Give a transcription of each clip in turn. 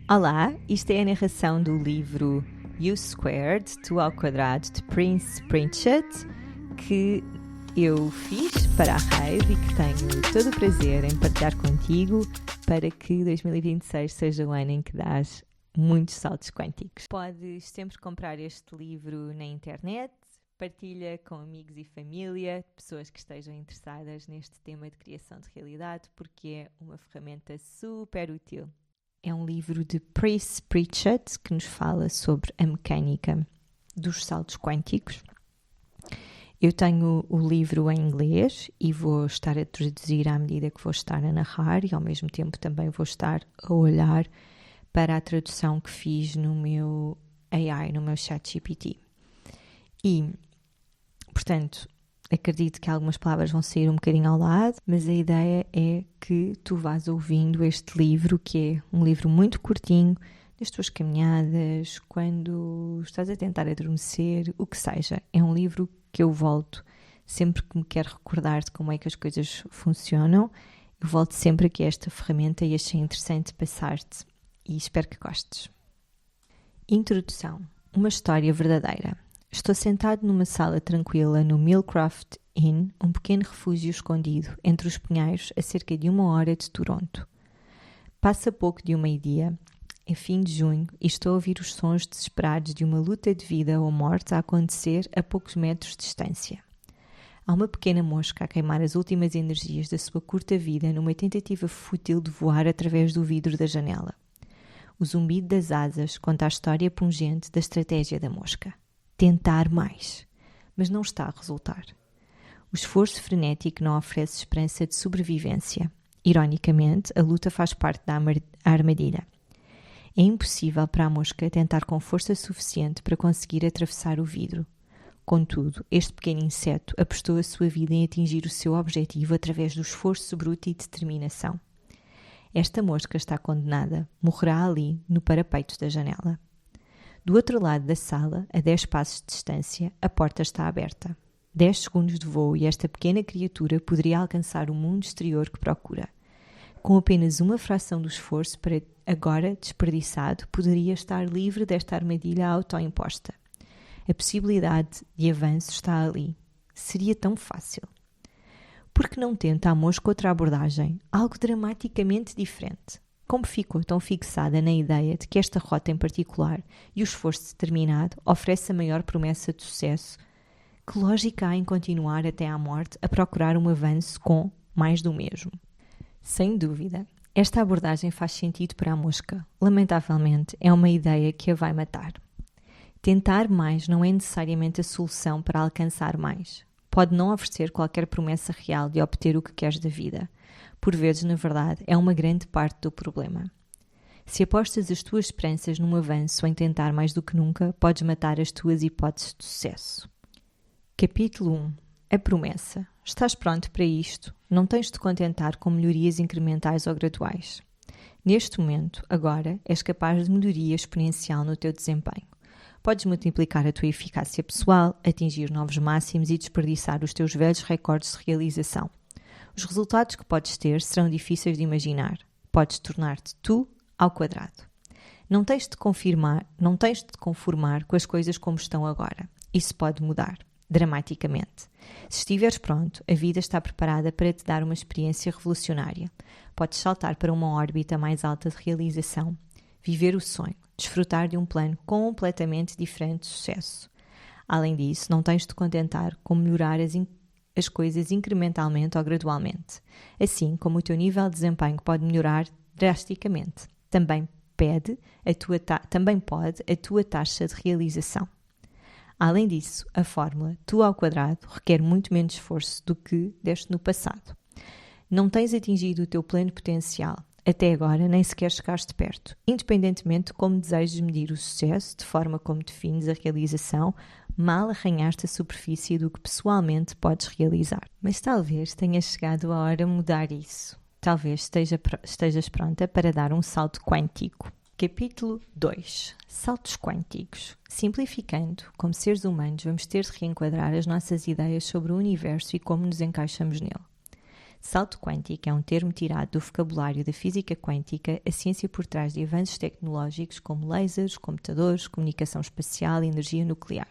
Olá, isto é a narração do livro U Squared, Tu ao Quadrado, de Prince Pritchett, que eu fiz para a Rave e que tenho todo o prazer em partilhar contigo para que 2026 seja o ano em que dás muitos saltos quânticos. Podes sempre comprar este livro na internet, partilha com amigos e família, pessoas que estejam interessadas neste tema de criação de realidade, porque é uma ferramenta super útil. É um livro de Prince Pritchett que nos fala sobre a mecânica dos saltos quânticos. Eu tenho o livro em inglês e vou estar a traduzir à medida que vou estar a narrar e ao mesmo tempo também vou estar a olhar para a tradução que fiz no meu AI, no meu ChatGPT. E, portanto, acredito que algumas palavras vão sair um bocadinho ao lado, mas a ideia é que tu vás ouvindo este livro, que é um livro muito curtinho, nas tuas caminhadas, quando estás a tentar adormecer, o que seja. É um livro que eu volto sempre que me quero recordar de como é que as coisas funcionam. Eu volto sempre aqui a esta ferramenta e achei interessante passar-te e espero que gostes. Introdução. Uma história verdadeira. Estou sentado numa sala tranquila no Millcroft Inn, um pequeno refúgio escondido entre os pinheiros a cerca de 1 hora de Toronto. Passa pouco de meio-dia, é fim de junho e estou a ouvir os sons desesperados de uma luta de vida ou morte a acontecer a poucos metros de distância. Há uma pequena mosca a queimar as últimas energias da sua curta vida numa tentativa fútil de voar através do vidro da janela. O zumbido das asas conta a história pungente da estratégia da mosca. Tentar mais, mas não está a resultar. O esforço frenético não oferece esperança de sobrevivência. Ironicamente, a luta faz parte da armadilha. É impossível para a mosca tentar com força suficiente para conseguir atravessar o vidro. Contudo, este pequeno inseto apostou a sua vida em atingir o seu objetivo através do esforço bruto e determinação. Esta mosca está condenada, morrerá ali, no parapeito da janela. Do outro lado da sala, a 10 passos de distância, a porta está aberta. 10 segundos de voo e esta pequena criatura poderia alcançar o mundo exterior que procura. Com apenas uma fração do esforço para agora desperdiçado, poderia estar livre desta armadilha autoimposta. A possibilidade de avanço está ali. Seria tão fácil. Por que não tenta a mosca outra abordagem? Algo dramaticamente diferente. Como ficou tão fixada na ideia de que esta rota em particular e o esforço determinado oferece a maior promessa de sucesso, que lógica há em continuar até à morte a procurar um avanço com mais do mesmo? Sem dúvida, esta abordagem faz sentido para a mosca. Lamentavelmente, é uma ideia que a vai matar. Tentar mais não é necessariamente a solução para alcançar mais. Pode não oferecer qualquer promessa real de obter o que queres da vida. Por vezes, na verdade, é uma grande parte do problema. Se apostas as tuas esperanças num avanço ou em tentar mais do que nunca, podes matar as tuas hipóteses de sucesso. Capítulo 1. A promessa. Estás pronto para isto? Não tens de te contentar com melhorias incrementais ou graduais. Neste momento, agora, és capaz de melhoria exponencial no teu desempenho. Podes multiplicar a tua eficácia pessoal, atingir novos máximos e desperdiçar os teus velhos recordes de realização. Os resultados que podes ter serão difíceis de imaginar. Podes tornar-te tu ao quadrado. Não tens de te conformar com as coisas como estão agora. Isso pode mudar, dramaticamente. Se estiveres pronto, a vida está preparada para te dar uma experiência revolucionária. Podes saltar para uma órbita mais alta de realização, viver o sonho, desfrutar de um plano completamente diferente de sucesso. Além disso, não tens de te contentar com melhorar as coisas incrementalmente ou gradualmente. Assim como o teu nível de desempenho pode melhorar drasticamente, também pode a tua taxa de realização. Além disso, a fórmula tu ao quadrado requer muito menos esforço do que deste no passado. Não tens atingido o teu pleno potencial. Até agora nem sequer chegaste perto. Independentemente de como desejes medir o sucesso, de forma como defines a realização, mal arranhaste a superfície do que pessoalmente podes realizar. Mas talvez tenha chegado a hora de mudar isso. Talvez estejas pronta para dar um salto quântico. Capítulo 2. Saltos quânticos. Simplificando, como seres humanos vamos ter de reenquadrar as nossas ideias sobre o universo e como nos encaixamos nele. Salto quântico é um termo tirado do vocabulário da física quântica, a ciência por trás de avanços tecnológicos como lasers, computadores, comunicação espacial e energia nuclear.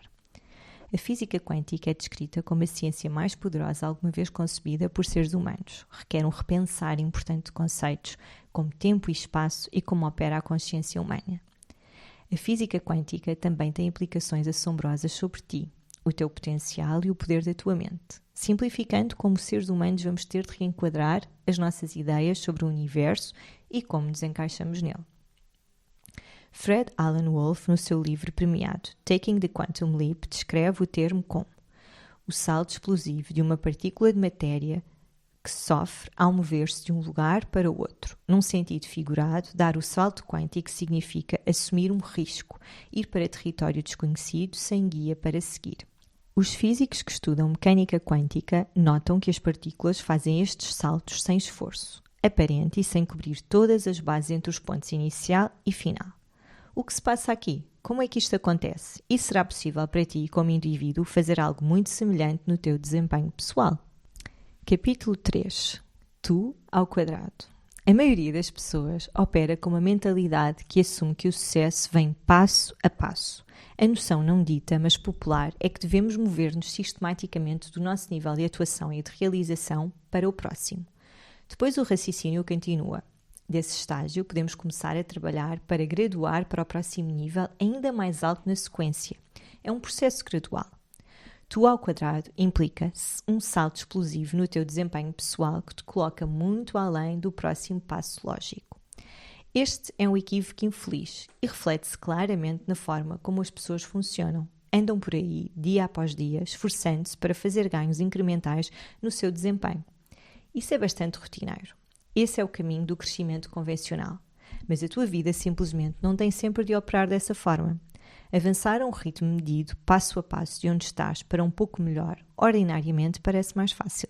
A física quântica é descrita como a ciência mais poderosa alguma vez concebida por seres humanos. Requer um repensar importante de conceitos como tempo e espaço e como opera a consciência humana. A física quântica também tem implicações assombrosas sobre ti, o teu potencial e o poder da tua mente, simplificando como seres humanos vamos ter de reenquadrar as nossas ideias sobre o universo e como nos encaixamos nele. Fred Alan Wolf, no seu livro premiado Taking the Quantum Leap, descreve o termo como o salto explosivo de uma partícula de matéria que sofre ao mover-se de um lugar para o outro. Num sentido figurado, dar o salto quântico significa assumir um risco, ir para território desconhecido sem guia para seguir. Os físicos que estudam mecânica quântica notam que as partículas fazem estes saltos sem esforço aparente e sem cobrir todas as bases entre os pontos inicial e final. O que se passa aqui? Como é que isto acontece? E será possível para ti, como indivíduo, fazer algo muito semelhante no teu desempenho pessoal? Capítulo 3. Tu ao quadrado. A maioria das pessoas opera com uma mentalidade que assume que o sucesso vem passo a passo. A noção não dita, mas popular, é que devemos mover-nos sistematicamente do nosso nível de atuação e de realização para o próximo. Depois o raciocínio continua. Desse estágio, podemos começar a trabalhar para graduar para o próximo nível ainda mais alto na sequência. É um processo gradual. Tu ao quadrado implica um salto explosivo no teu desempenho pessoal que te coloca muito além do próximo passo lógico. Este é um equívoco infeliz e reflete-se claramente na forma como as pessoas funcionam. Andam por aí, dia após dia, esforçando-se para fazer ganhos incrementais no seu desempenho. Isso é bastante rotineiro. Esse é o caminho do crescimento convencional. Mas a tua vida simplesmente não tem sempre de operar dessa forma. Avançar a um ritmo medido, passo a passo de onde estás para um pouco melhor, ordinariamente parece mais fácil,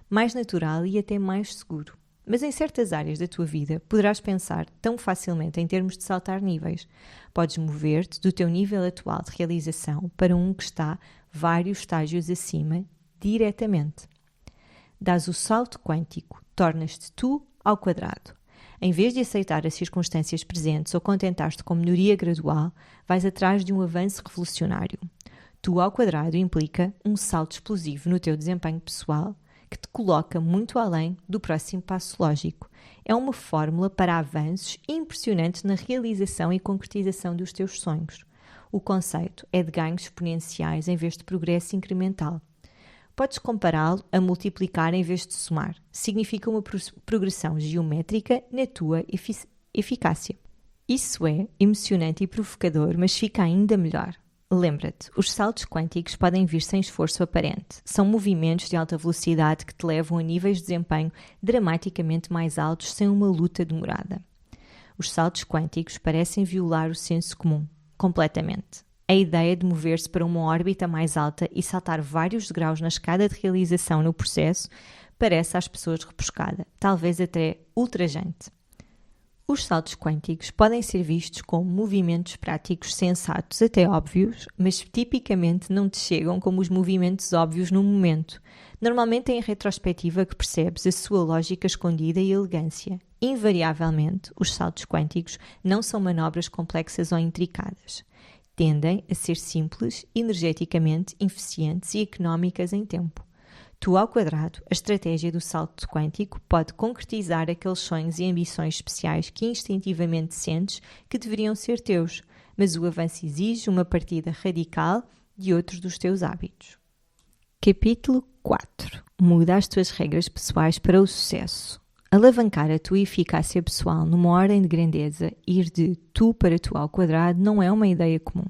mais natural e até mais seguro. Mas em certas áreas da tua vida poderás pensar tão facilmente em termos de saltar níveis. Podes mover-te do teu nível atual de realização para um que está vários estágios acima, diretamente. Dás o salto quântico, tornas-te tu ao quadrado. Em vez de aceitar as circunstâncias presentes ou contentar-te com melhoria gradual, vais atrás de um avanço revolucionário. Tu ao quadrado implica um salto explosivo no teu desempenho pessoal que te coloca muito além do próximo passo lógico. É uma fórmula para avanços impressionantes na realização e concretização dos teus sonhos. O conceito é de ganhos exponenciais em vez de progresso incremental. Podes compará-lo a multiplicar em vez de somar. Significa uma progressão geométrica na tua eficácia. Isso é emocionante e provocador, mas fica ainda melhor. Lembra-te, os saltos quânticos podem vir sem esforço aparente. São movimentos de alta velocidade que te levam a níveis de desempenho dramaticamente mais altos sem uma luta demorada. Os saltos quânticos parecem violar o senso comum, completamente. A ideia de mover-se para uma órbita mais alta e saltar vários degraus na escada de realização no processo parece às pessoas rebuscada, talvez até ultrajante. Os saltos quânticos podem ser vistos como movimentos práticos sensatos, até óbvios, mas tipicamente não te chegam como os movimentos óbvios no momento. Normalmente é em retrospectiva que percebes a sua lógica escondida e elegância. Invariavelmente, os saltos quânticos não são manobras complexas ou intricadas. Tendem a ser simples, energeticamente eficientes e económicas em tempo. Tu ao quadrado, a estratégia do salto quântico pode concretizar aqueles sonhos e ambições especiais que instintivamente sentes que deveriam ser teus, mas o avanço exige uma partida radical de outros dos teus hábitos. Capítulo 4. Muda as tuas regras pessoais para o sucesso. Alavancar a tua eficácia pessoal numa ordem de grandeza, ir de tu para tu ao quadrado, não é uma ideia comum.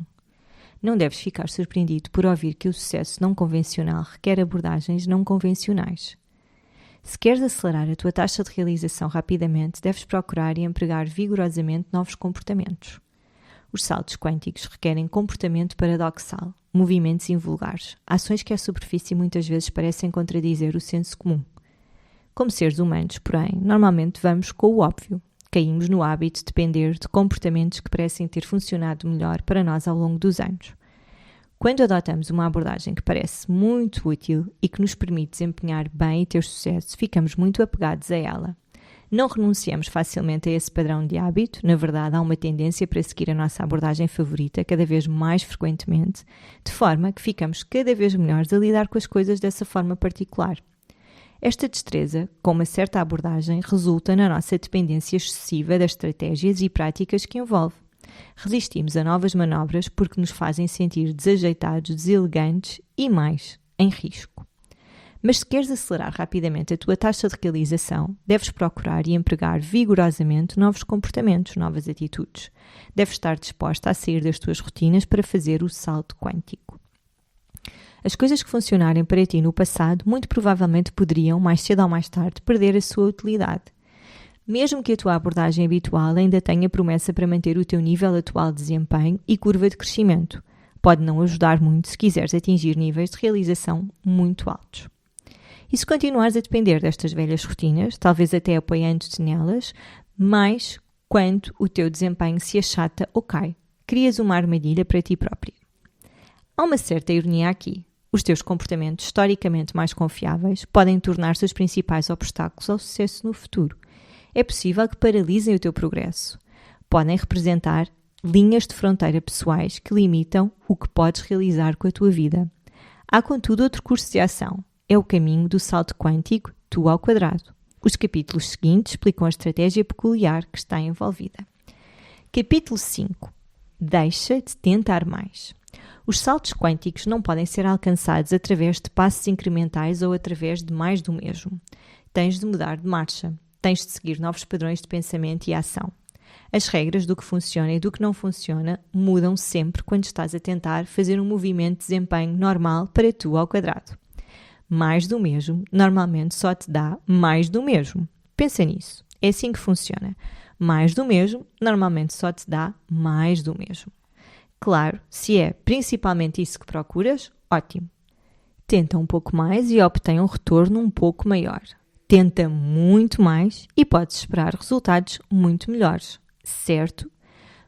Não deves ficar surpreendido por ouvir que o sucesso não convencional requer abordagens não convencionais. Se queres acelerar a tua taxa de realização rapidamente, deves procurar e empregar vigorosamente novos comportamentos. Os saltos quânticos requerem comportamento paradoxal, movimentos invulgares, ações que à superfície muitas vezes parecem contradizer o senso comum. Como seres humanos, porém, normalmente vamos com o óbvio. Caímos no hábito de depender de comportamentos que parecem ter funcionado melhor para nós ao longo dos anos. Quando adotamos uma abordagem que parece muito útil e que nos permite desempenhar bem e ter sucesso, ficamos muito apegados a ela. Não renunciamos facilmente a esse padrão de hábito, na verdade há uma tendência para seguir a nossa abordagem favorita cada vez mais frequentemente, de forma que ficamos cada vez melhores a lidar com as coisas dessa forma particular. Esta destreza, com uma certa abordagem, resulta na nossa dependência excessiva das estratégias e práticas que envolve. Resistimos a novas manobras porque nos fazem sentir desajeitados, deselegantes e mais, em risco. Mas se queres acelerar rapidamente a tua taxa de realização, deves procurar e empregar vigorosamente novos comportamentos, novas atitudes. Deves estar disposta a sair das tuas rotinas para fazer o salto quântico. As coisas que funcionarem para ti no passado muito provavelmente poderiam, mais cedo ou mais tarde, perder a sua utilidade. Mesmo que a tua abordagem habitual ainda tenha promessa para manter o teu nível atual de desempenho e curva de crescimento, pode não ajudar muito se quiseres atingir níveis de realização muito altos. E se continuares a depender destas velhas rotinas, talvez até apoiando-te nelas, mais quando o teu desempenho se achata ou cai, crias uma armadilha para ti própria. Há uma certa ironia aqui. Os teus comportamentos historicamente mais confiáveis podem tornar-se os principais obstáculos ao sucesso no futuro. É possível que paralisem o teu progresso. Podem representar linhas de fronteira pessoais que limitam o que podes realizar com a tua vida. Há, contudo, outro curso de ação. É o caminho do salto quântico, tu ao quadrado. Os capítulos seguintes explicam a estratégia peculiar que está envolvida. Capítulo 5. Deixa de tentar mais. Os saltos quânticos não podem ser alcançados através de passos incrementais ou através de mais do mesmo. Tens de mudar de marcha. Tens de seguir novos padrões de pensamento e ação. As regras do que funciona e do que não funciona mudam sempre quando estás a tentar fazer um movimento de desempenho normal para tu ao quadrado. Mais do mesmo normalmente só te dá mais do mesmo. Pensa nisso. É assim que funciona. Mais do mesmo normalmente só te dá mais do mesmo. Claro, se é principalmente isso que procuras, ótimo. Tenta um pouco mais e obtém um retorno um pouco maior. Tenta muito mais e podes esperar resultados muito melhores. Certo?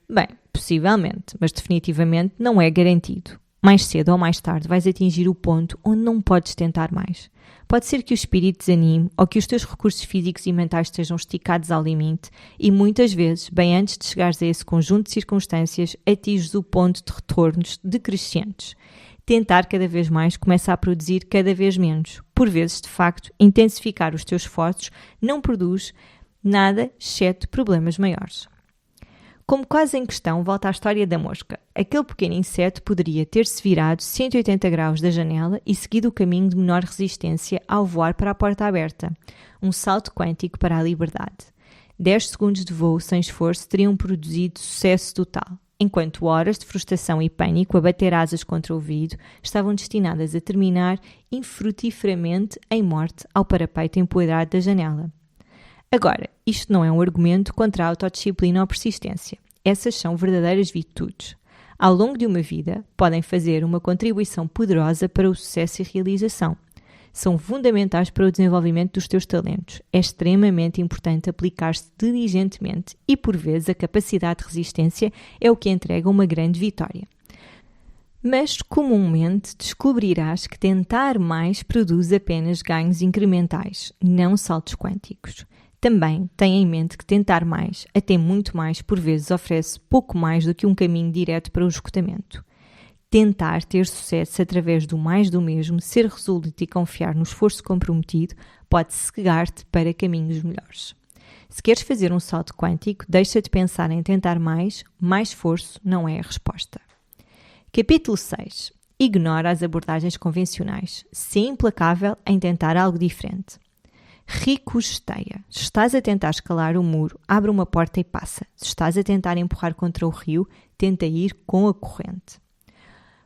Bem, possivelmente, mas definitivamente não é garantido. Mais cedo ou mais tarde vais atingir o ponto onde não podes tentar mais. Pode ser que o espírito desanime ou que os teus recursos físicos e mentais estejam esticados ao limite e muitas vezes, bem antes de chegares a esse conjunto de circunstâncias, atinges o ponto de retornos decrescentes. Tentar cada vez mais começa a produzir cada vez menos. Por vezes, de facto, intensificar os teus esforços não produz nada exceto problemas maiores. Como quase em questão, volta à história da mosca. Aquele pequeno inseto poderia ter-se virado 180 graus da janela e seguido o caminho de menor resistência ao voar para a porta aberta. Um salto quântico para a liberdade. 10 segundos de voo sem esforço teriam produzido sucesso total, enquanto horas de frustração e pânico a bater asas contra o vidro estavam destinadas a terminar infrutíferamente em morte ao parapeito empoeirado da janela. Agora, isto não é um argumento contra a autodisciplina ou persistência. Essas são verdadeiras virtudes. Ao longo de uma vida, podem fazer uma contribuição poderosa para o sucesso e realização. São fundamentais para o desenvolvimento dos teus talentos. É extremamente importante aplicar-se diligentemente e, por vezes, a capacidade de resistência é o que entrega uma grande vitória. Mas, comumente, descobrirás que tentar mais produz apenas ganhos incrementais, não saltos quânticos. Também tenha em mente que tentar mais, até muito mais, por vezes oferece pouco mais do que um caminho direto para o esgotamento. Tentar ter sucesso através do mais do mesmo, ser resoluto e confiar no esforço comprometido pode cegar-te para caminhos melhores. Se queres fazer um salto quântico, deixa de pensar em tentar mais esforço não é a resposta. Capítulo 6. Ignora as abordagens convencionais. Sê implacável em tentar algo diferente. Ricocheteia. Se estás a tentar escalar o muro, abre uma porta e passa. Se estás a tentar empurrar contra o rio, tenta ir com a corrente.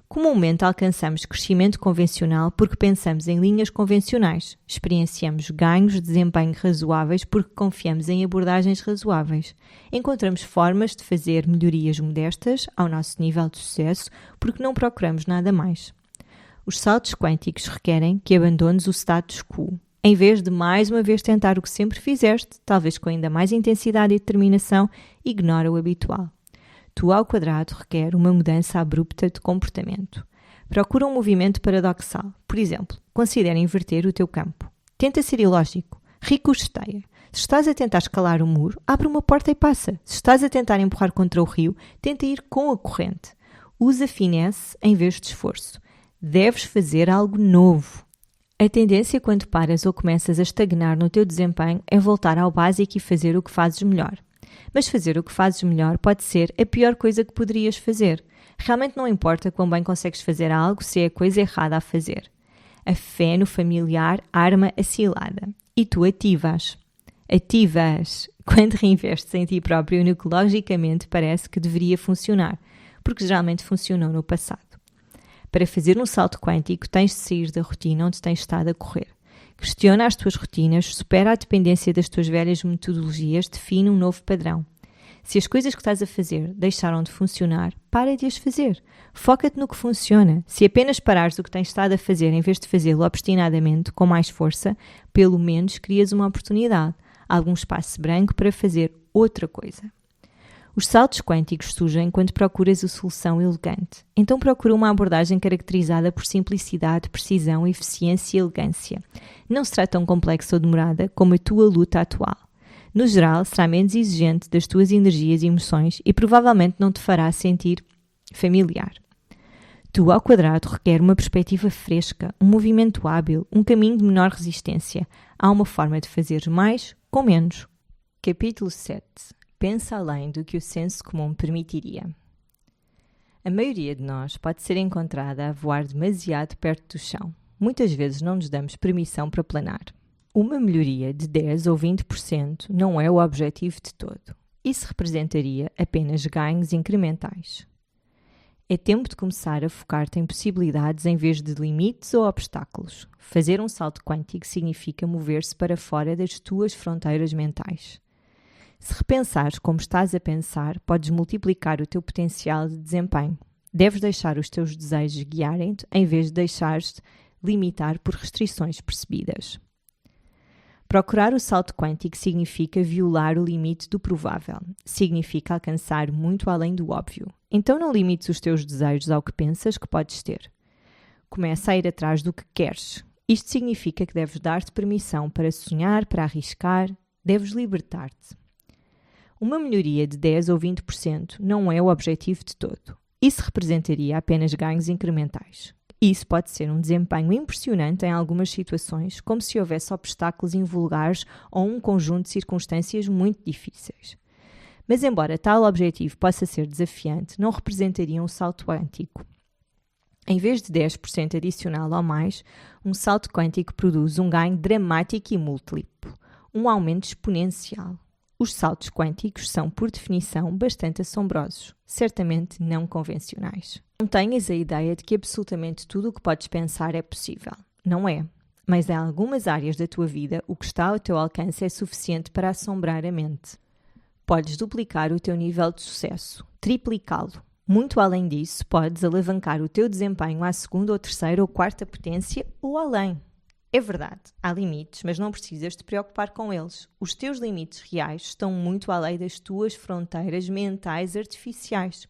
Comumente alcançamos crescimento convencional porque pensamos em linhas convencionais. Experienciamos ganhos de desempenho razoáveis porque confiamos em abordagens razoáveis. Encontramos formas de fazer melhorias modestas ao nosso nível de sucesso porque não procuramos nada mais. Os saltos quânticos requerem que abandones o status quo. Em vez de mais uma vez tentar o que sempre fizeste, talvez com ainda mais intensidade e determinação, ignora o habitual. Tu ao quadrado requer uma mudança abrupta de comportamento. Procura um movimento paradoxal. Por exemplo, considera inverter o teu campo. Tenta ser ilógico. Ricocheteia. Se estás a tentar escalar um muro, abre uma porta e passa. Se estás a tentar empurrar contra o rio, tenta ir com a corrente. Usa finesse em vez de esforço. Deves fazer algo novo. A tendência quando paras ou começas a estagnar no teu desempenho é voltar ao básico e fazer o que fazes melhor. Mas fazer o que fazes melhor pode ser a pior coisa que poderias fazer. Realmente não importa quão bem consegues fazer algo se é a coisa errada a fazer. A fé no familiar arma a cilada. E tu ativas. Ativas quando reinvestes em ti próprio no que logicamente parece que deveria funcionar, porque geralmente funcionou no passado. Para fazer um salto quântico, tens de sair da rotina onde tens estado a correr. Questiona as tuas rotinas, supera a dependência das tuas velhas metodologias, define um novo padrão. Se as coisas que estás a fazer deixaram de funcionar, para de as fazer. Foca-te no que funciona. Se apenas parares o que tens estado a fazer em vez de fazê-lo obstinadamente, com mais força, pelo menos crias uma oportunidade, algum espaço branco para fazer outra coisa. Os saltos quânticos surgem quando procuras a solução elegante. Então procura uma abordagem caracterizada por simplicidade, precisão, eficiência e elegância. Não será tão complexa ou demorada como a tua luta atual. No geral, será menos exigente das tuas energias e emoções e provavelmente não te fará sentir familiar. Tu ao quadrado requer uma perspectiva fresca, um movimento hábil, um caminho de menor resistência. Há uma forma de fazer mais com menos. Capítulo 7. Pensa além do que o senso comum permitiria. A maioria de nós pode ser encontrada a voar demasiado perto do chão. Muitas vezes não nos damos permissão para planar. Uma melhoria de 10 ou 20% não é o objetivo de todo. Isso representaria apenas ganhos incrementais. É tempo de começar a focar-te em possibilidades em vez de limites ou obstáculos. Fazer um salto quântico significa mover-se para fora das tuas fronteiras mentais. Se repensares como estás a pensar, podes multiplicar o teu potencial de desempenho. Deves deixar os teus desejos guiarem-te em vez de deixares-te limitar por restrições percebidas. Procurar o salto quântico significa violar o limite do provável. Significa alcançar muito além do óbvio. Então não limites os teus desejos ao que pensas que podes ter. Começa a ir atrás do que queres. Isto significa que deves dar-te permissão para sonhar, para arriscar, deves libertar-te. Uma melhoria de 10 ou 20% não é o objetivo de todo. Isso representaria apenas ganhos incrementais. Isso pode ser um desempenho impressionante em algumas situações, como se houvesse obstáculos invulgares ou um conjunto de circunstâncias muito difíceis. Mas embora tal objetivo possa ser desafiante, não representaria um salto quântico. Em vez de 10% adicional ou mais, um salto quântico produz um ganho dramático e múltiplo, um aumento exponencial. Os saltos quânticos são, por definição, bastante assombrosos, certamente não convencionais. Não tenhas a ideia de que absolutamente tudo o que podes pensar é possível. Não é. Mas em algumas áreas da tua vida, o que está ao teu alcance é suficiente para assombrar a mente. Podes duplicar o teu nível de sucesso, triplicá-lo. Muito além disso, podes alavancar o teu desempenho à segunda ou terceira ou quarta potência ou além. É verdade, há limites, mas não precisas te preocupar com eles. Os teus limites reais estão muito além das tuas fronteiras mentais artificiais.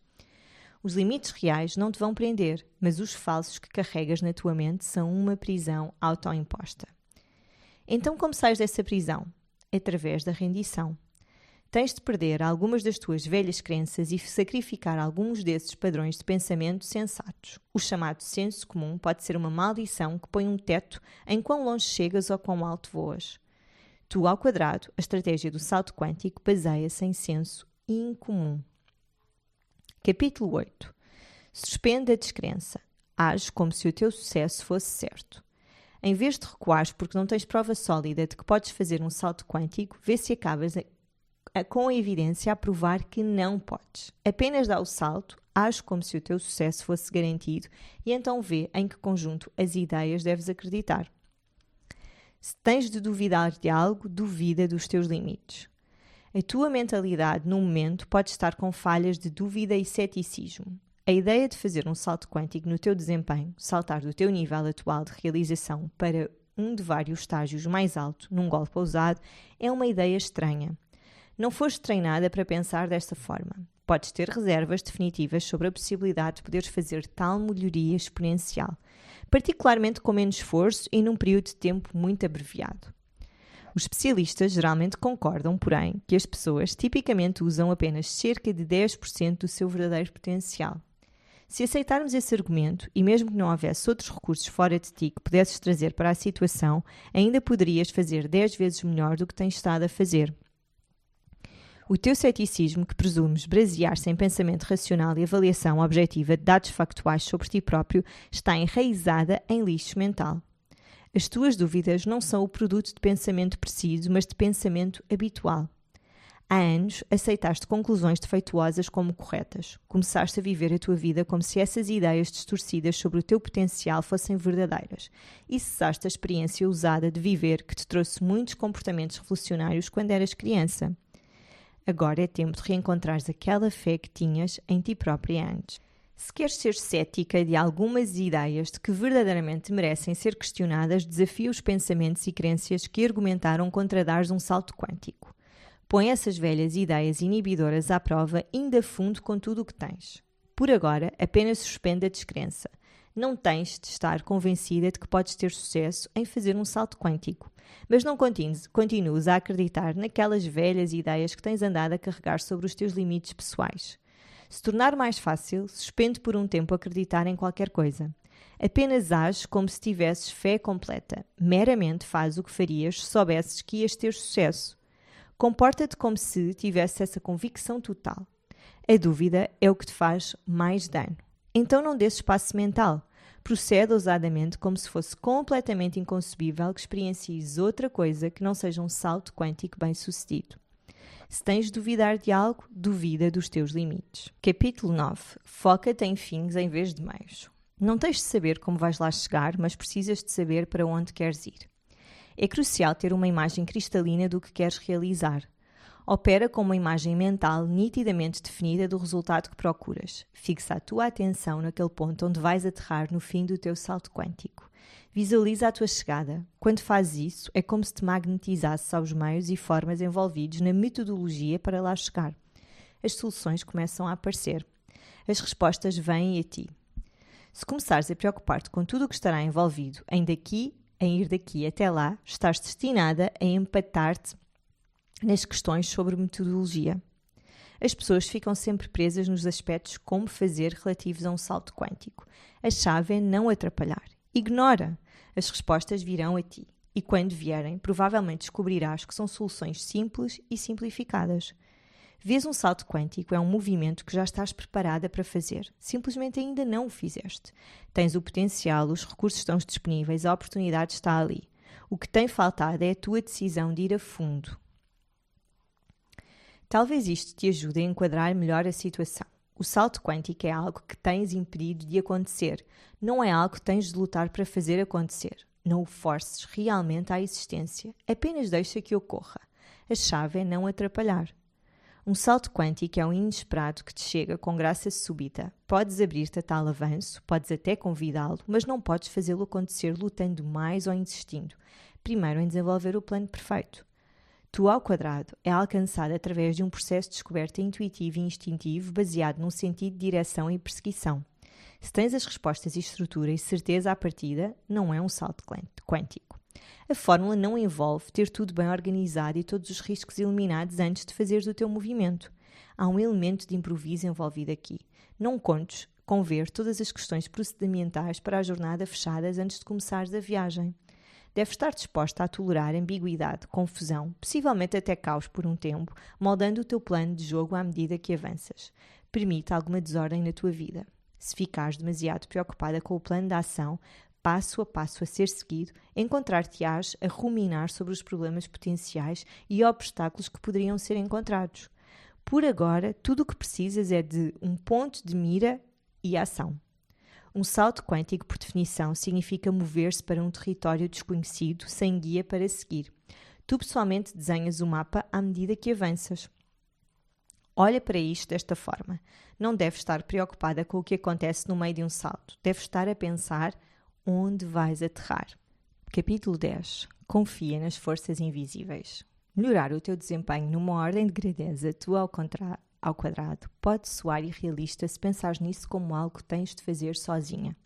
Os limites reais não te vão prender, mas os falsos que carregas na tua mente são uma prisão autoimposta. Então como sais dessa prisão? Através da rendição. Tens de perder algumas das tuas velhas crenças e sacrificar alguns desses padrões de pensamento sensatos. O chamado senso comum pode ser uma maldição que põe um teto em quão longe chegas ou quão alto voas. Tu, ao quadrado, a estratégia do salto quântico baseia-se em senso incomum. Capítulo 8. Suspende a descrença. Age como se o teu sucesso fosse certo. Em vez de recuares porque não tens prova sólida de que podes fazer um salto quântico, vê se acabas com a evidência a provar que não podes. Apenas dá o salto, age como se o teu sucesso fosse garantido e então vê em que conjunto as ideias deves acreditar. Se tens de duvidar de algo, duvida dos teus limites. A tua mentalidade no momento pode estar com falhas de dúvida e ceticismo. A ideia de fazer um salto quântico no teu desempenho, saltar do teu nível atual de realização para um de vários estágios mais alto, num golpe ousado, é uma ideia estranha. Não foste treinada para pensar desta forma. Podes ter reservas definitivas sobre a possibilidade de poderes fazer tal melhoria exponencial, particularmente com menos esforço e num período de tempo muito abreviado. Os especialistas geralmente concordam, porém, que as pessoas tipicamente usam apenas cerca de 10% do seu verdadeiro potencial. Se aceitarmos esse argumento, e mesmo que não houvesse outros recursos fora de ti que pudesses trazer para a situação, ainda poderias fazer 10 vezes melhor do que tens estado a fazer. O teu ceticismo, que presumes basear-se em pensamento racional e avaliação objetiva de dados factuais sobre ti próprio, está enraizada em lixo mental. As tuas dúvidas não são o produto de pensamento preciso, mas de pensamento habitual. Há anos, aceitaste conclusões defeituosas como corretas. Começaste a viver a tua vida como se essas ideias distorcidas sobre o teu potencial fossem verdadeiras. E cessaste a experiência usada de viver que te trouxe muitos comportamentos revolucionários quando eras criança. Agora é tempo de reencontrares aquela fé que tinhas em ti própria antes. Se queres ser cética de algumas ideias de que verdadeiramente merecem ser questionadas, desafia os pensamentos e crenças que argumentaram contra dares um salto quântico. Põe essas velhas ideias inibidoras à prova, ainda fundo com tudo o que tens. Por agora, apenas suspende a descrença. Não tens de estar convencida de que podes ter sucesso em fazer um salto quântico, mas não continues a acreditar naquelas velhas ideias que tens andado a carregar sobre os teus limites pessoais. Se tornar mais fácil, suspende por um tempo acreditar em qualquer coisa. Apenas age como se tivesses fé completa. Meramente faz o que farias se soubesses que ias ter sucesso. Comporta-te como se tivesse essa convicção total. A dúvida é o que te faz mais dano. Então não dês espaço mental. Procede ousadamente como se fosse completamente inconcebível que experiencies outra coisa que não seja um salto quântico bem-sucedido. Se tens de duvidar de algo, duvida dos teus limites. Capítulo 9. Foca-te em fins em vez de meios. Não tens de saber como vais lá chegar, mas precisas de saber para onde queres ir. É crucial ter uma imagem cristalina do que queres realizar. Opera com uma imagem mental nitidamente definida do resultado que procuras. Fixa a tua atenção naquele ponto onde vais aterrar no fim do teu salto quântico. Visualiza a tua chegada. Quando fazes isso, é como se te magnetizasses aos meios e formas envolvidos na metodologia para lá chegar. As soluções começam a aparecer. As respostas vêm a ti. Se começares a preocupar-te com tudo o que estará envolvido em ir daqui até lá, estás destinada a empatar-te nas questões sobre metodologia. As pessoas ficam sempre presas nos aspectos como fazer relativos a um salto quântico. A chave é não atrapalhar. Ignora. As respostas virão a ti. E quando vierem, provavelmente descobrirás que são soluções simples e simplificadas. Vês um salto quântico é um movimento que já estás preparada para fazer. Simplesmente ainda não o fizeste. Tens o potencial, os recursos estão disponíveis, a oportunidade está ali. O que tem faltado é a tua decisão de ir a fundo. Talvez isto te ajude a enquadrar melhor a situação. O salto quântico é algo que tens impedido de acontecer. Não é algo que tens de lutar para fazer acontecer. Não o forces realmente à existência. Apenas deixa que ocorra. A chave é não atrapalhar. Um salto quântico é um inesperado que te chega com graça súbita. Podes abrir-te a tal avanço, podes até convidá-lo, mas não podes fazê-lo acontecer lutando mais ou insistindo. Primeiro em desenvolver o plano perfeito. Tu ao quadrado é alcançado através de um processo de descoberta intuitivo e instintivo baseado num sentido de direção e perseguição. Se tens as respostas e estrutura e certeza à partida, não é um salto quântico. A fórmula não envolve ter tudo bem organizado e todos os riscos eliminados antes de fazeres o teu movimento. Há um elemento de improviso envolvido aqui. Não contes com ver todas as questões procedimentais para a jornada fechadas antes de começares a viagem. Deves estar disposta a tolerar ambiguidade, confusão, possivelmente até caos por um tempo, moldando o teu plano de jogo à medida que avanças. Permite alguma desordem na tua vida. Se ficares demasiado preocupada com o plano de ação, passo a passo a ser seguido, encontrar-te-ás a ruminar sobre os problemas potenciais e obstáculos que poderiam ser encontrados. Por agora, tudo o que precisas é de um ponto de mira e ação. Um salto quântico, por definição, significa mover-se para um território desconhecido, sem guia para seguir. Tu pessoalmente desenhas o mapa à medida que avanças. Olha para isto desta forma. Não deves estar preocupada com o que acontece no meio de um salto. Deves estar a pensar onde vais aterrar. Capítulo 10. Confia nas forças invisíveis. Melhorar o teu desempenho numa ordem de grandeza, tu ao ao quadrado pode soar irrealista se pensares nisso como algo que tens de fazer sozinha.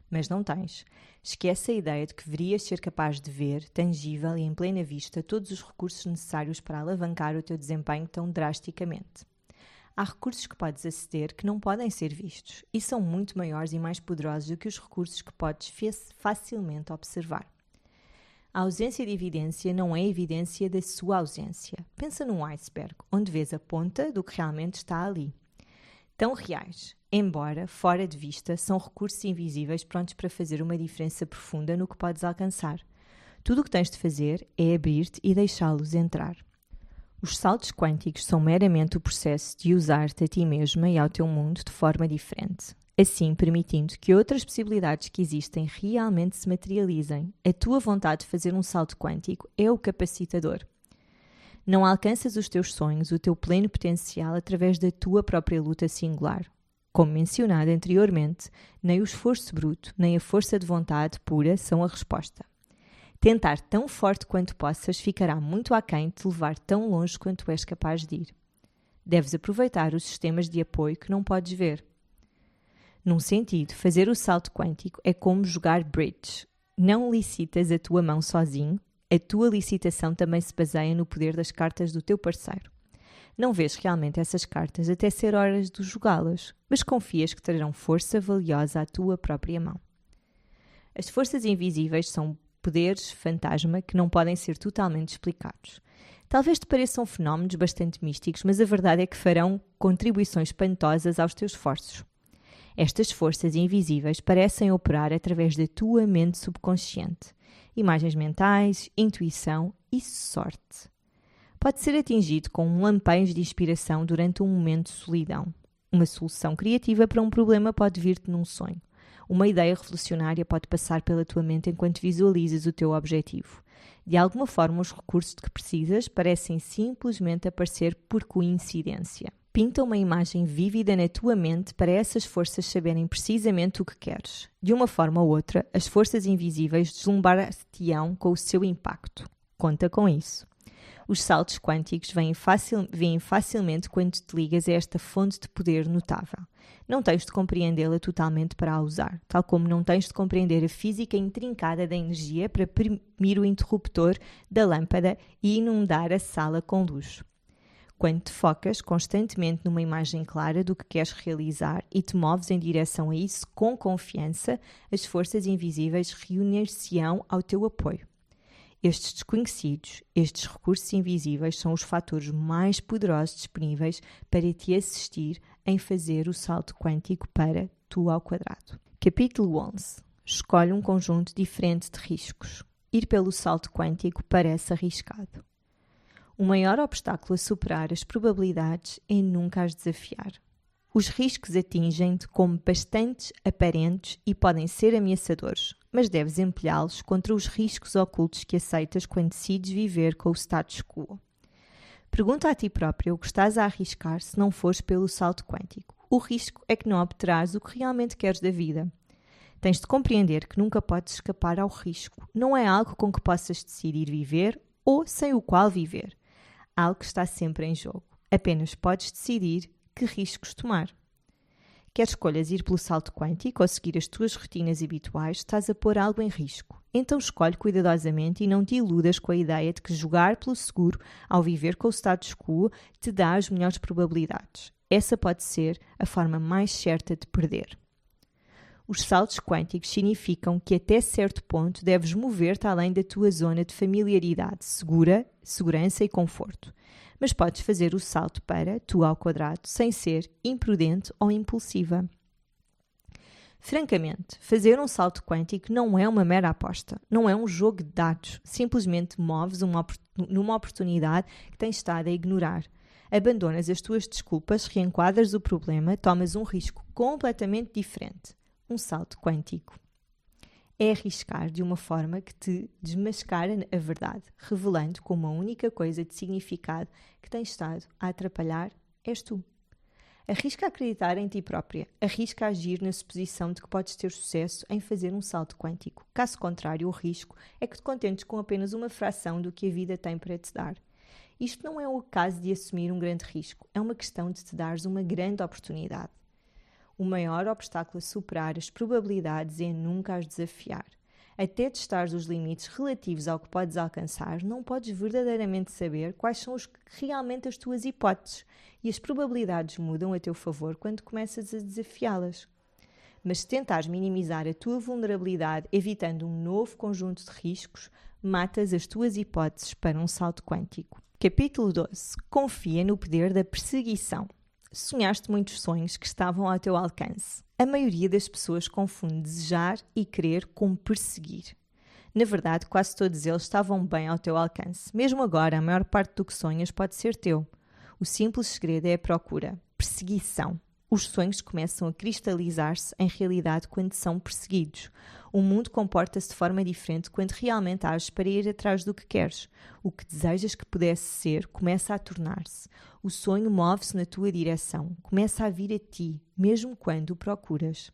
Mas não tens. Esquece a ideia de que deverias ser capaz de ver, tangível e em plena vista todos os recursos necessários para alavancar o teu desempenho tão drasticamente. Há recursos que podes aceder que não podem ser vistos e são muito maiores e mais poderosos do que os recursos que podes facilmente observar. A ausência de evidência não é evidência da sua ausência. Pensa num iceberg, onde vês a ponta do que realmente está ali. Tão reais, embora fora de vista, são recursos invisíveis prontos para fazer uma diferença profunda no que podes alcançar. Tudo o que tens de fazer é abrir-te e deixá-los entrar. Os saltos quânticos são meramente o processo de usar-te a ti mesma e ao teu mundo de forma diferente, assim permitindo que outras possibilidades que existem realmente se materializem. A tua vontade de fazer um salto quântico é o capacitador. Não alcanças os teus sonhos, o teu pleno potencial através da tua própria luta singular. Como mencionado anteriormente, nem o esforço bruto, nem a força de vontade pura são a resposta. Tentar tão forte quanto possas ficará muito aquém de te levar tão longe quanto és capaz de ir. Deves aproveitar os sistemas de apoio que não podes ver. Num sentido, fazer o salto quântico é como jogar bridge. Não licitas a tua mão sozinho, a tua licitação também se baseia no poder das cartas do teu parceiro. Não vês realmente essas cartas até ser horas de jogá-las, mas confias que trarão força valiosa à tua própria mão. As forças invisíveis são poderes fantasma que não podem ser totalmente explicados. Talvez te pareçam fenómenos bastante místicos, mas a verdade é que farão contribuições espantosas aos teus esforços. Estas forças invisíveis parecem operar através da tua mente subconsciente. Imagens mentais, intuição e sorte. Pode ser atingido com um lampejo de inspiração durante um momento de solidão. Uma solução criativa para um problema pode vir-te num sonho. Uma ideia revolucionária pode passar pela tua mente enquanto visualizas o teu objetivo. De alguma forma, os recursos de que precisas parecem simplesmente aparecer por coincidência. Pinta uma imagem vívida na tua mente para essas forças saberem precisamente o que queres. De uma forma ou outra, as forças invisíveis deslumbrar-te-ão com o seu impacto. Conta com isso. Os saltos quânticos vêm facilmente quando te ligas a esta fonte de poder notável. Não tens de compreendê-la totalmente para a usar, tal como não tens de compreender a física intrincada da energia para premir o interruptor da lâmpada e inundar a sala com luz. Quando te focas constantemente numa imagem clara do que queres realizar e te moves em direção a isso com confiança, as forças invisíveis reunir-se-ão ao teu apoio. Estes desconhecidos, estes recursos invisíveis são os fatores mais poderosos disponíveis para te assistir em fazer o salto quântico para tu ao quadrado. Capítulo 11. Escolhe um conjunto diferente de riscos. Ir pelo salto quântico parece arriscado. O maior obstáculo a superar as probabilidades é nunca as desafiar. Os riscos atingem-te como bastante aparentes e podem ser ameaçadores, mas deves empilhá-los contra os riscos ocultos que aceitas quando decides viver com o status quo. Pergunta a ti própria o que estás a arriscar se não fores pelo salto quântico. O risco é que não obterás o que realmente queres da vida. Tens de compreender que nunca podes escapar ao risco. Não é algo com que possas decidir viver ou sem o qual viver. Algo que está sempre em jogo. Apenas podes decidir que riscos tomar. Quer escolhas ir pelo salto quântico ou seguir as tuas rotinas habituais, estás a pôr algo em risco. Então escolhe cuidadosamente e não te iludas com a ideia de que jogar pelo seguro ao viver com o status quo te dá as melhores probabilidades. Essa pode ser a forma mais certa de perder. Os saltos quânticos significam que até certo ponto deves mover-te além da tua zona de familiaridade, segurança e conforto. Mas podes fazer o salto para tu ao quadrado sem ser imprudente ou impulsiva. Francamente, fazer um salto quântico não é uma mera aposta, não é um jogo de dados, simplesmente moves numa oportunidade que tens estado a ignorar. Abandonas as tuas desculpas, reenquadras o problema, tomas um risco completamente diferente. Um salto quântico. É arriscar de uma forma que te desmascara a verdade, revelando como a única coisa de significado que tem estado a atrapalhar és tu. Arrisca acreditar em ti própria, arrisca agir na suposição de que podes ter sucesso em fazer um salto quântico. Caso contrário, o risco é que te contentes com apenas uma fração do que a vida tem para te dar. Isto não é o caso de assumir um grande risco, é uma questão de te dares uma grande oportunidade. O maior obstáculo a superar as probabilidades é nunca as desafiar. Até testares os limites relativos ao que podes alcançar, não podes verdadeiramente saber quais são realmente as tuas hipóteses, e as probabilidades mudam a teu favor quando começas a desafiá-las. Mas se tentares minimizar a tua vulnerabilidade evitando um novo conjunto de riscos, matas as tuas hipóteses para um salto quântico. Capítulo 12. Confia no poder da perseguição. Sonhaste muitos sonhos que estavam ao teu alcance. A maioria das pessoas confunde desejar e querer com perseguir. Na verdade, quase todos eles estavam bem ao teu alcance. Mesmo agora, a maior parte do que sonhas pode ser teu. O simples segredo é a procura. Perseguição. Os sonhos começam a cristalizar-se em realidade quando são perseguidos. O mundo comporta-se de forma diferente quando realmente ages para ir atrás do que queres. O que desejas que pudesse ser começa a tornar-se. O sonho move-se na tua direção, começa a vir a ti, mesmo quando o procuras.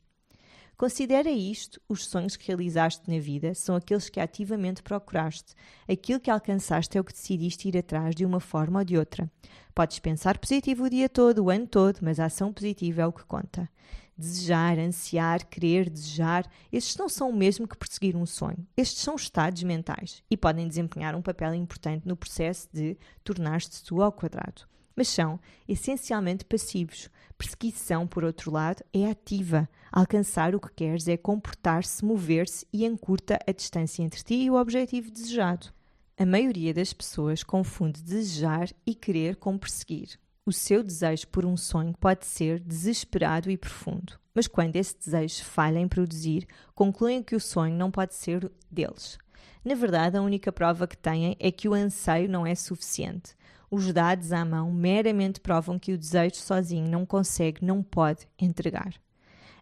Considera isto: os sonhos que realizaste na vida são aqueles que ativamente procuraste. Aquilo que alcançaste é o que decidiste ir atrás de uma forma ou de outra. Podes pensar positivo o dia todo, o ano todo, mas a ação positiva é o que conta. Desejar, ansiar, querer, desejar, estes não são o mesmo que perseguir um sonho. Estes são estados mentais e podem desempenhar um papel importante no processo de tornar-te tu ao quadrado. Mas são essencialmente passivos. Perseguição, por outro lado, é ativa. Alcançar o que queres é comportar-se, mover-se e encurta a distância entre ti e o objetivo desejado. A maioria das pessoas confunde desejar e querer com perseguir. O seu desejo por um sonho pode ser desesperado e profundo, mas quando esse desejo falha em produzir, concluem que o sonho não pode ser deles. Na verdade, a única prova que têm é que o anseio não é suficiente. Os dados à mão meramente provam que o desejo sozinho não consegue, não pode entregar.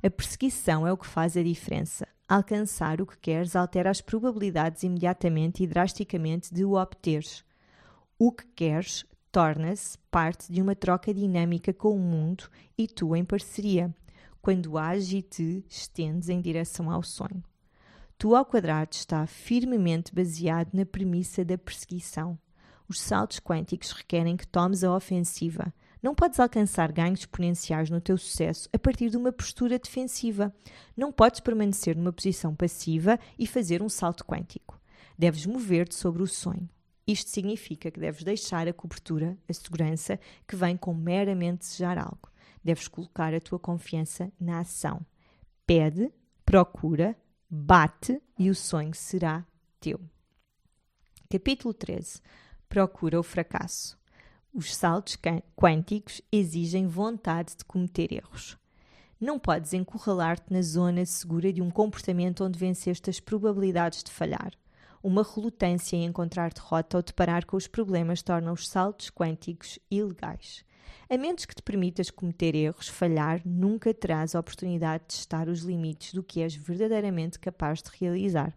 A perseguição é o que faz a diferença. Alcançar o que queres altera as probabilidades imediatamente e drasticamente de o obteres. O que queres torna-se parte de uma troca dinâmica com o mundo e tu em parceria, quando ages e te estendes em direção ao sonho. Tu ao quadrado está firmemente baseado na premissa da perseguição. Os saltos quânticos requerem que tomes a ofensiva. Não podes alcançar ganhos exponenciais no teu sucesso a partir de uma postura defensiva. Não podes permanecer numa posição passiva e fazer um salto quântico. Deves mover-te sobre o sonho. Isto significa que deves deixar a cobertura, a segurança, que vem com meramente desejar algo. Deves colocar a tua confiança na ação. Pede, procura, bate e o sonho será teu. Capítulo 13. Procura o fracasso. Os saltos quânticos exigem vontade de cometer erros. Não podes encurralar-te na zona segura de um comportamento onde venceste as probabilidades de falhar. Uma relutância em encontrar derrota ou deparar com os problemas torna os saltos quânticos ilegais. A menos que te permitas cometer erros, falhar, nunca terás a oportunidade de testar os limites do que és verdadeiramente capaz de realizar.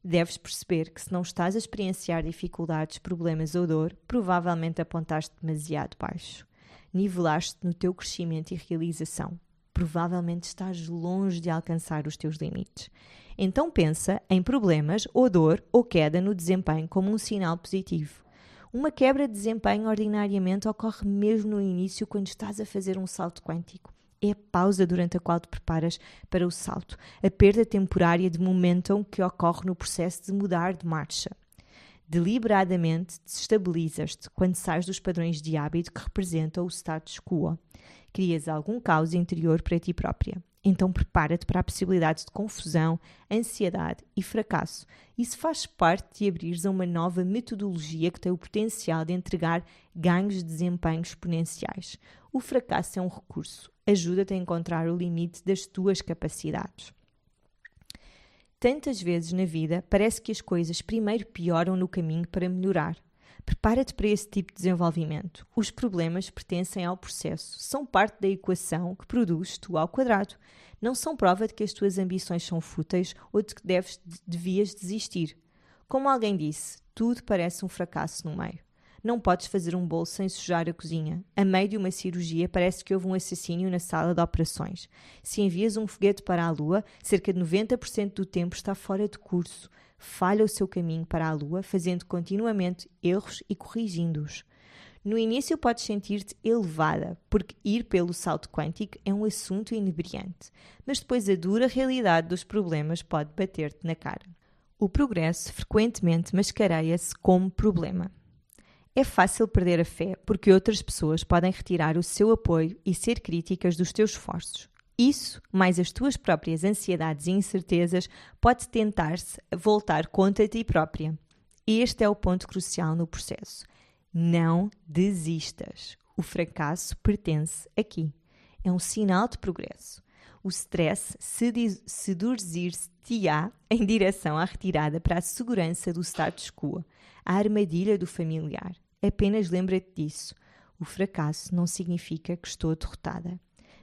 Deves perceber que se não estás a experienciar dificuldades, problemas ou dor, provavelmente apontaste demasiado baixo. Nivelaste no teu crescimento e realização. Provavelmente estás longe de alcançar os teus limites. Então pensa em problemas ou dor ou queda no desempenho como um sinal positivo. Uma quebra de desempenho ordinariamente ocorre mesmo no início quando estás a fazer um salto quântico. É a pausa durante a qual te preparas para o salto, a perda temporária de momentum que ocorre no processo de mudar de marcha. Deliberadamente desestabilizas-te quando sais dos padrões de hábito que representam o status quo. Crias algum caos interior para ti própria. Então prepara-te para a possibilidade de confusão, ansiedade e fracasso. Isso faz parte de abrires a uma nova metodologia que tem o potencial de entregar ganhos de desempenho exponenciais. O fracasso é um recurso. Ajuda-te a encontrar o limite das tuas capacidades. Tantas vezes na vida parece que as coisas primeiro pioram no caminho para melhorar. Prepara-te para esse tipo de desenvolvimento. Os problemas pertencem ao processo, são parte da equação que produz tu ao quadrado. Não são prova de que as tuas ambições são fúteis ou de que devias desistir. Como alguém disse, tudo parece um fracasso no meio. Não podes fazer um bolo sem sujar a cozinha. A meio de uma cirurgia parece que houve um assassínio na sala de operações. Se envias um foguete para a Lua, cerca de 90% do tempo está fora de curso. falha o seu caminho para a lua, fazendo continuamente erros e corrigindo-os. No início podes sentir-te elevada, porque ir pelo salto quântico é um assunto inebriante, mas depois a dura realidade dos problemas pode bater-te na cara. O progresso frequentemente mascareia-se como problema. É fácil perder a fé porque outras pessoas podem retirar o seu apoio e ser críticas dos teus esforços. Isso, mais as tuas próprias ansiedades e incertezas, pode tentar-se voltar contra ti própria. Este é o ponto crucial no processo. Não desistas. O fracasso pertence aqui. É um sinal de progresso. O stress seduzir-se-te-á em direção à retirada para a segurança do status quo, a armadilha do familiar. Apenas lembra-te disso. O fracasso não significa que estou derrotada.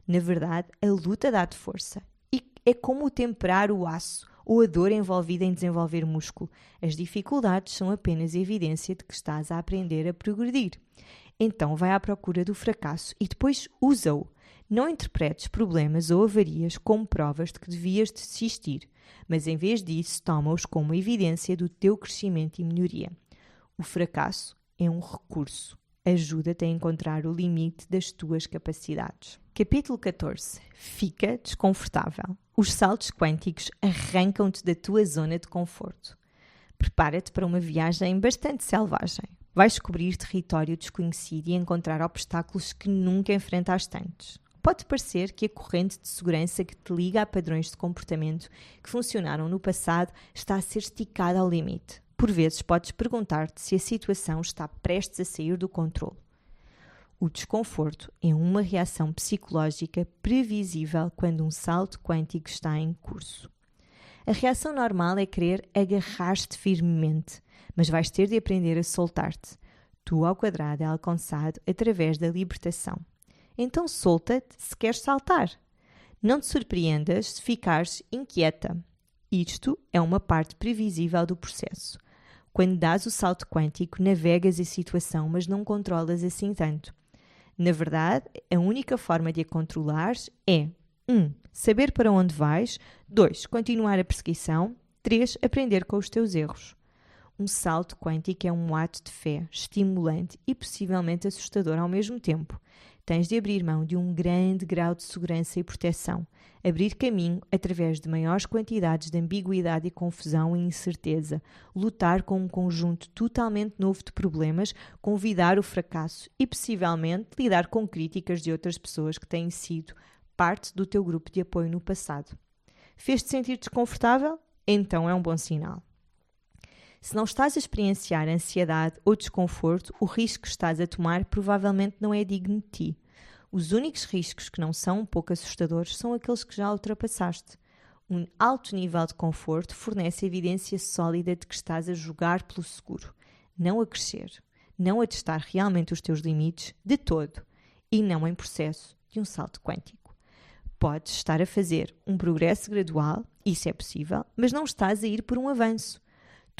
Na verdade, a luta dá-te força. E é como temperar o aço ou a dor envolvida em desenvolver músculo. As dificuldades são apenas evidência de que estás a aprender a progredir. Então vai à procura do fracasso e depois usa-o. Não interpretes problemas ou avarias como provas de que devias desistir, mas em vez disso toma-os como evidência do teu crescimento e melhoria. O fracasso é um recurso. Ajuda-te a encontrar o limite das tuas capacidades. Capítulo 14. Fica desconfortável. Os saltos quânticos arrancam-te da tua zona de conforto. Prepara-te para uma viagem bastante selvagem. Vais descobrir território desconhecido e encontrar obstáculos que nunca enfrentaste antes. Pode parecer que a corrente de segurança que te liga a padrões de comportamento que funcionaram no passado está a ser esticada ao limite. Por vezes podes perguntar-te se a situação está prestes a sair do controle. O desconforto é uma reação psicológica previsível quando um salto quântico está em curso. A reação normal é querer agarrar-te firmemente, mas vais ter de aprender a soltar-te. Tu ao quadrado é alcançado através da libertação. Então solta-te se queres saltar. Não te surpreendas se ficares inquieta. Isto é uma parte previsível do processo. Quando dás o salto quântico, navegas a situação, mas não controlas assim tanto. Na verdade, a única forma de a controlares é 1. Saber para onde vais. 2. Continuar a perseguição. 3. Aprender com os teus erros. Um salto quântico é um ato de fé, estimulante e possivelmente assustador ao mesmo tempo. Tens de abrir mão de um grande grau de segurança e proteção, abrir caminho através de maiores quantidades de ambiguidade e confusão e incerteza, lutar com um conjunto totalmente novo de problemas, convidar o fracasso e, possivelmente, lidar com críticas de outras pessoas que têm sido parte do teu grupo de apoio no passado. Fez-te sentir desconfortável? Então é um bom sinal. Se não estás a experienciar ansiedade ou desconforto, o risco que estás a tomar provavelmente não é digno de ti. Os únicos riscos que não são um pouco assustadores são aqueles que já ultrapassaste. Um alto nível de conforto fornece evidência sólida de que estás a jogar pelo seguro, não a crescer, não a testar realmente os teus limites de todo e não em processo de um salto quântico. Podes estar a fazer um progresso gradual, isso é possível, mas não estás a ir por um avanço.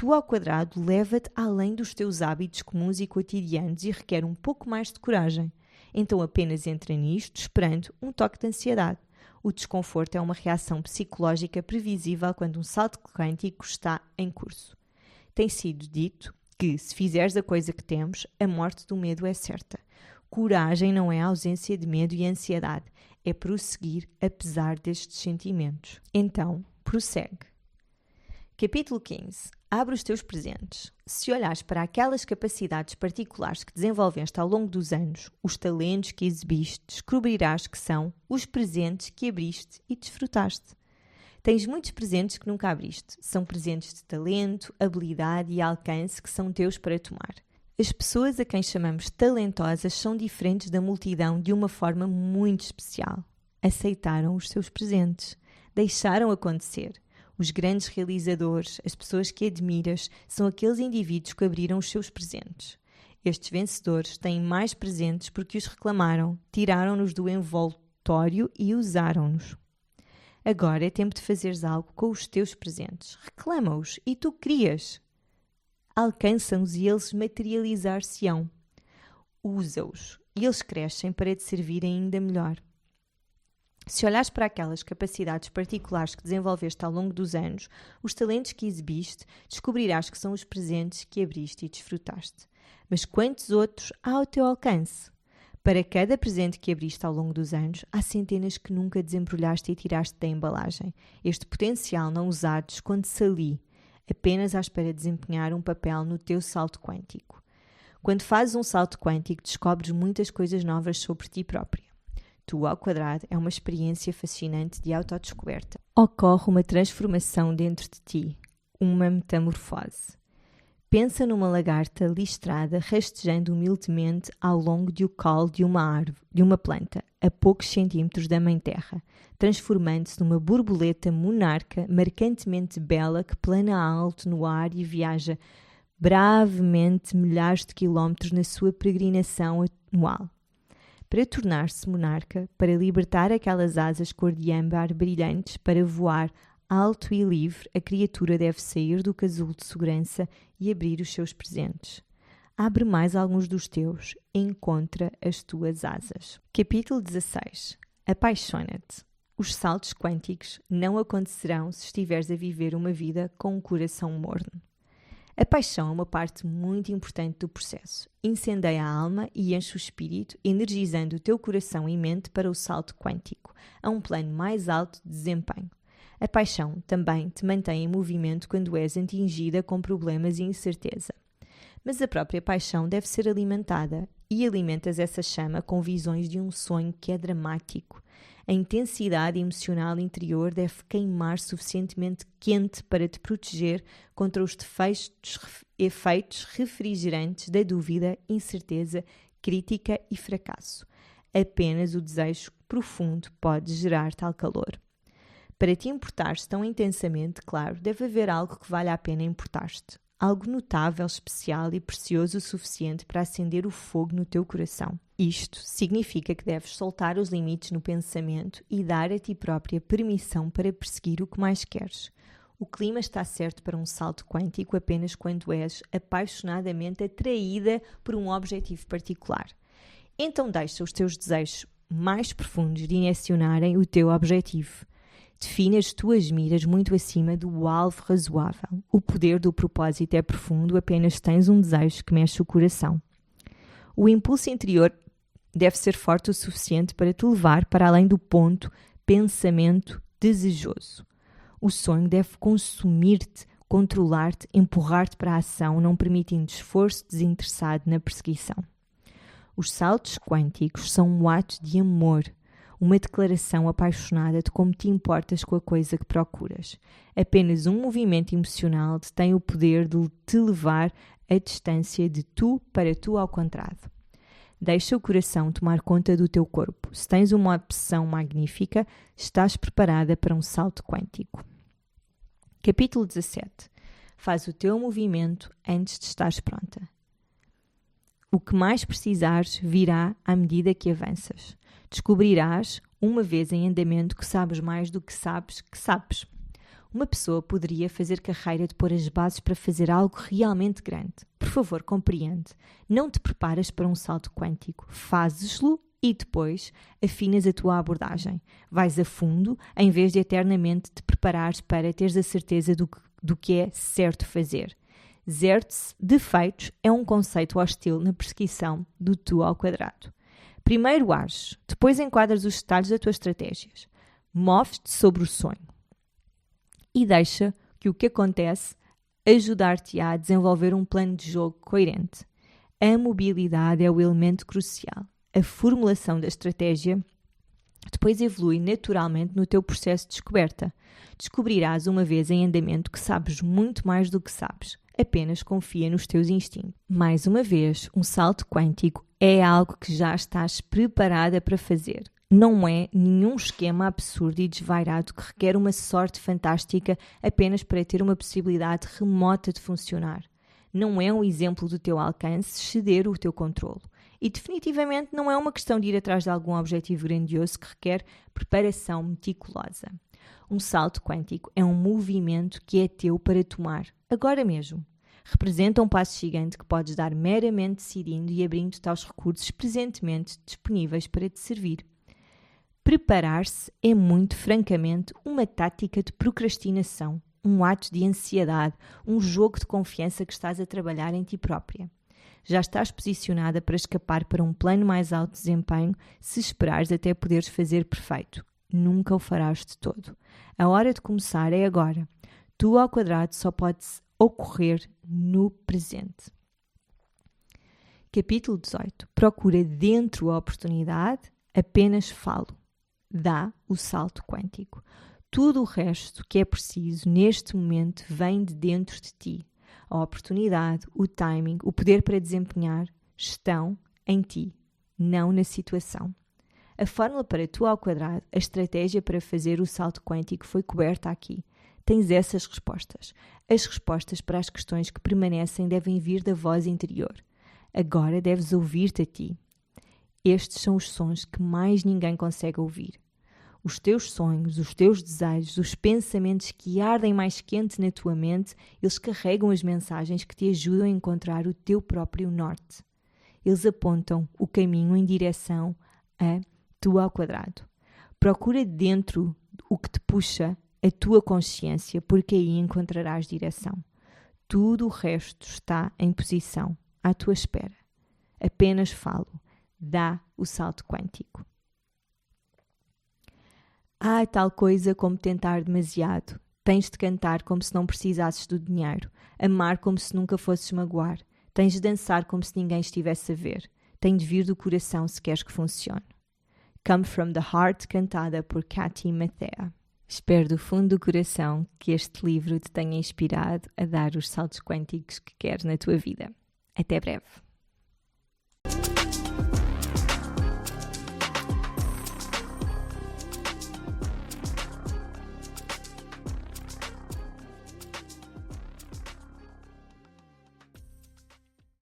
Tu ao quadrado leva-te além dos teus hábitos comuns e cotidianos e requer um pouco mais de coragem. Então apenas entra nisto esperando um toque de ansiedade. O desconforto é uma reação psicológica previsível quando um salto quântico está em curso. Tem sido dito que, se fizeres a coisa que temes, a morte do medo é certa. Coragem não é a ausência de medo e ansiedade, é prosseguir apesar destes sentimentos. Então, prossegue. Capítulo 15. Abre os teus presentes. Se olhares para aquelas capacidades particulares que desenvolveste ao longo dos anos, os talentos que exibiste, descobrirás que são os presentes que abriste e desfrutaste. Tens muitos presentes que nunca abriste. São presentes de talento, habilidade e alcance que são teus para tomar. As pessoas a quem chamamos talentosas são diferentes da multidão de uma forma muito especial. Aceitaram os seus presentes. Deixaram acontecer. Os grandes realizadores, as pessoas que admiras, são aqueles indivíduos que abriram os seus presentes. Estes vencedores têm mais presentes porque os reclamaram, tiraram-nos do envoltório e usaram-nos. Agora é tempo de fazeres algo com os teus presentes. Reclama-os e tu crias. Alcança-os e eles materializar-se-ão. Usa-os e eles crescem para te servir ainda melhor. Se olhares para aquelas capacidades particulares que desenvolveste ao longo dos anos, os talentos que exibiste, descobrirás que são os presentes que abriste e desfrutaste. Mas quantos outros há ao teu alcance? Para cada presente que abriste ao longo dos anos, há centenas que nunca desembrulhaste e tiraste da embalagem. Este potencial não usado esconde-se ali, apenas à espera de desempenhar um papel no teu salto quântico. Quando fazes um salto quântico, descobres muitas coisas novas sobre ti própria. Tu ao quadrado é uma experiência fascinante de autodescoberta. Ocorre uma transformação dentro de ti, uma metamorfose. Pensa numa lagarta listrada rastejando humildemente ao longo do colo de uma árvore, de uma planta, a poucos centímetros da mãe terra, transformando-se numa borboleta monarca marcantemente bela que plana alto no ar e viaja bravemente milhares de quilómetros na sua peregrinação anual. Para tornar-se monarca, para libertar aquelas asas cor de âmbar brilhantes para voar alto e livre, a criatura deve sair do casulo de segurança e abrir os seus presentes. Abre mais alguns dos teus, encontra as tuas asas. Capítulo 16. Apaixona-te. Os saltos quânticos não acontecerão se estiveres a viver uma vida com um coração morno. A paixão é uma parte muito importante do processo. Incendeia a alma e enche o espírito, energizando o teu coração e mente para o salto quântico, a um plano mais alto de desempenho. A paixão também te mantém em movimento quando és atingida com problemas e incerteza. Mas a própria paixão deve ser alimentada e alimentas essa chama com visões de um sonho que é dramático. A intensidade emocional interior deve queimar suficientemente quente para te proteger contra os efeitos refrigerantes da dúvida, incerteza, crítica e fracasso. Apenas o desejo profundo pode gerar tal calor. Para te importares tão intensamente, claro, deve haver algo que valha a pena importar-te. Algo notável, especial e precioso o suficiente para acender o fogo no teu coração. Isto significa que deves soltar os limites no pensamento e dar a ti própria permissão para perseguir o que mais queres. O clima está certo para um salto quântico apenas quando és apaixonadamente atraída por um objetivo particular. Então deixa os teus desejos mais profundos direcionarem o teu objetivo. Define as tuas miras muito acima do alvo razoável. O poder do propósito é profundo, apenas tens um desejo que mexe o coração. O impulso interior deve ser forte o suficiente para te levar para além do ponto pensamento desejoso. O sonho deve consumir-te, controlar-te, empurrar-te para a ação, não permitindo esforço desinteressado na perseguição. Os saltos quânticos são um ato de amor, uma declaração apaixonada de como te importas com a coisa que procuras. Apenas um movimento emocional tem o poder de te levar à distância de tu para tu ao contrário. Deixa o coração tomar conta do teu corpo. Se tens uma opção magnífica, estás preparada para um salto quântico. Capítulo 17. Faz o teu movimento antes de estares pronta. O que mais precisares virá à medida que avanças. Descobrirás, uma vez em andamento, que sabes mais do que sabes que sabes. Uma pessoa poderia fazer carreira de pôr as bases para fazer algo realmente grande. Por favor, compreende. Não te preparas para um salto quântico. Fazes-lo e depois afinas a tua abordagem. Vais a fundo, em vez de eternamente te preparares para teres a certeza do que é certo fazer. Zero defeitos é um conceito hostil na perseguição do tu ao quadrado. Primeiro ages, depois enquadras os detalhes das tuas estratégias. Moves-te sobre o sonho. E deixa que o que acontece ajudar-te a desenvolver um plano de jogo coerente. A mobilidade é o elemento crucial. A formulação da estratégia depois evolui naturalmente no teu processo de descoberta. Descobrirás uma vez em andamento que sabes muito mais do que sabes. Apenas confia nos teus instintos. Mais uma vez, um salto quântico é algo que já estás preparada para fazer. Não é nenhum esquema absurdo e desvairado que requer uma sorte fantástica apenas para ter uma possibilidade remota de funcionar. Não é um exemplo do teu alcance ceder o teu controlo. E definitivamente não é uma questão de ir atrás de algum objetivo grandioso que requer preparação meticulosa. Um salto quântico é um movimento que é teu para tomar, agora mesmo. Representa um passo gigante que podes dar meramente decidindo e abrindo-te aos recursos presentemente disponíveis para te servir. Preparar-se é muito, francamente, uma tática de procrastinação, um ato de ansiedade, um jogo de confiança que estás a trabalhar em ti própria. Já estás posicionada para escapar para um plano mais alto de desempenho se esperares até poderes fazer perfeito. Nunca o farás de todo. A hora de começar é agora. Tu ao quadrado só pode ocorrer no presente. Capítulo 18. Procura dentro a oportunidade, apenas falo. Dá o salto quântico. Tudo o resto que é preciso neste momento vem de dentro de ti. A oportunidade, o timing, o poder para desempenhar estão em ti, não na situação. A fórmula para tu ao quadrado, a estratégia para fazer o salto quântico foi coberta aqui. Tens essas respostas. As respostas para as questões que permanecem devem vir da voz interior. Agora deves ouvir-te a ti. Estes são os sons que mais ninguém consegue ouvir. Os teus sonhos, os teus desejos, os pensamentos que ardem mais quente na tua mente, eles carregam as mensagens que te ajudam a encontrar o teu próprio norte. Eles apontam o caminho em direção a tu ao quadrado. Procura dentro o que te puxa a tua consciência, porque aí encontrarás direção. Tudo o resto está em posição, à tua espera. Apenas falo. Dá o salto quântico. Há tal coisa como tentar demasiado. Tens de cantar como se não precisasses do dinheiro. Amar como se nunca fosses magoar. Tens de dançar como se ninguém estivesse a ver. Tem de vir do coração se queres que funcione. Come from the Heart, cantada por Cathy Mattea. Espero do fundo do coração que este livro te tenha inspirado a dar os saltos quânticos que queres na tua vida. Até breve.